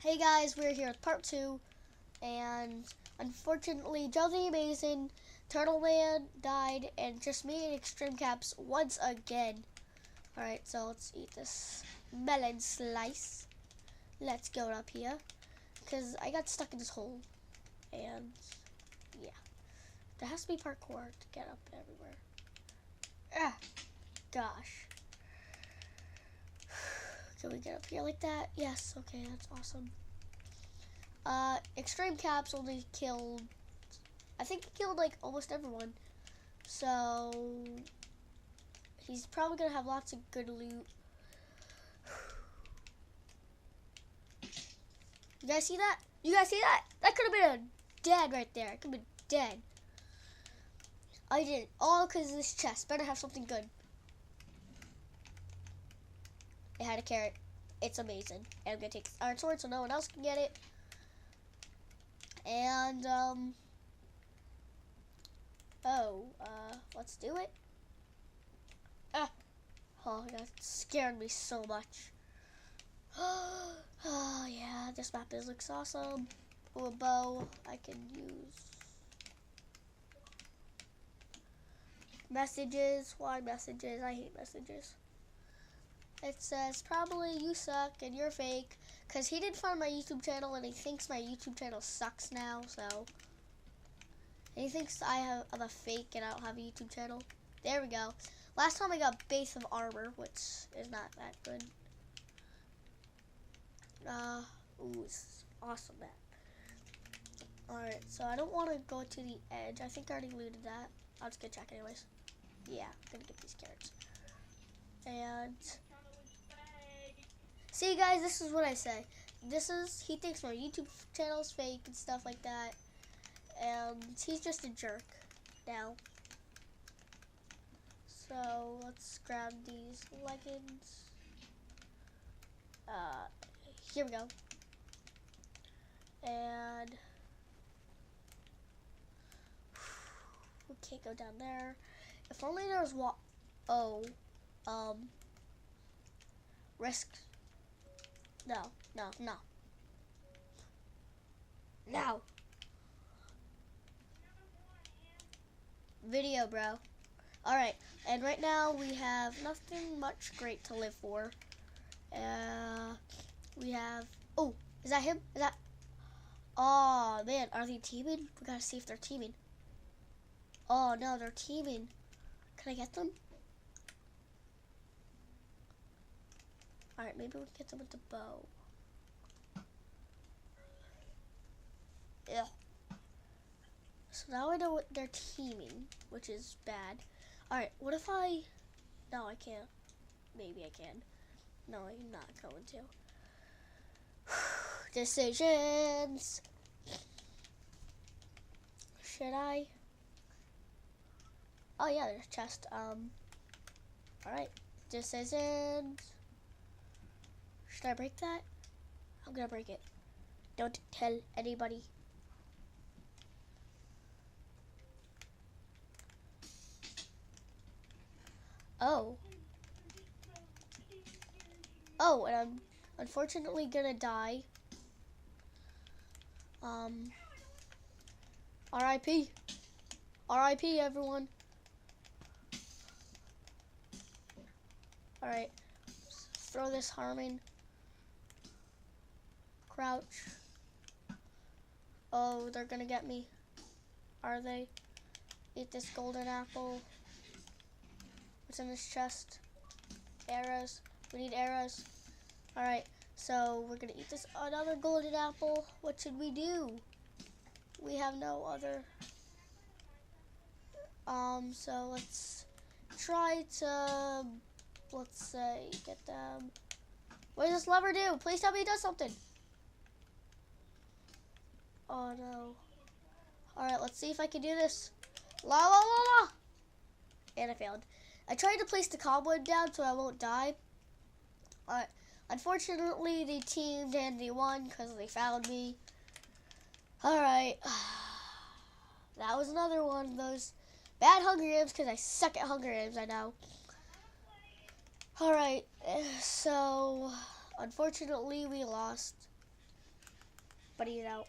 Hey guys, we're here with part 2, and unfortunately, Joe the Amazing, Turtle Man died, and just me and Extreme Caps once again. Alright, so let's eat this melon slice. Let's go up here, because I got stuck in this hole, and yeah. There has to be parkour to get up everywhere. Ah, gosh. Can we get up here like that? Yes, okay, that's awesome. Extreme Caps only killed, I think he killed like almost everyone. So, he's probably gonna have lots of good loot. You guys see that? You guys see that? That could have been a dead right there. It could have been dead. I didn't. All because of this chest. Better have something good. It had a carrot. It's amazing. And I'm gonna take this iron sword so no one else can get it. And, let's do it. Oh, that scared me so much. Oh, yeah, this map looks awesome. Ooh, a bow I can use. Messages. Why messages? I hate messages. It says, probably you suck and you're fake, because he didn't find my YouTube channel and he thinks my YouTube channel sucks now, so. And he thinks I'm a fake and I don't have a YouTube channel. There we go. Last time I got base of armor, which is not that good. Ooh, it's awesome, man. Alright, so I don't want to go to the edge. I think I already looted that. I'll just go check anyways. Yeah, I'm gonna get these carrots. And see, guys, this is what I say. He thinks my YouTube channel is fake and stuff like that. And he's just a jerk now. So let's grab these leggings. Here we go. And we can't go down there. If only there was risk. No. Video, bro. Alright, and right now we have nothing much great to live for. We have, oh, is that him? Is that, oh man, are they teaming? We gotta see if they're teaming. Oh no, they're teaming. Can I get them? Alright, maybe we can get them with the bow. Yeah. So now I know what they're teaming, which is bad. Alright, what if no, I can't. Maybe I can. No, I'm not going to. Decisions. Should I? Oh yeah, there's a chest. Alright. Decisions. Should I break that? I'm gonna break it. Don't tell anybody. Oh, and I'm unfortunately gonna die. R.I.P. R.I.P. everyone. Alright, throw this Harmon. Crouch. Oh, they're gonna get me. Are they? Eat this golden apple. What's in this chest? Arrows. We need arrows. Alright, so we're gonna eat this another golden apple. What should we do? We have no other. So let's try to, let's say, get them. What does this lever do? Please tell me it does something. Oh no. Alright, let's see if I can do this. La la la la! And I failed. I tried to place the cobweb down so I won't die. Unfortunately, they teamed and they won because they found me. Alright. That was another one of those bad Hunger Games because I suck at Hunger Games, I know. Alright, so unfortunately we lost. Buddy it out.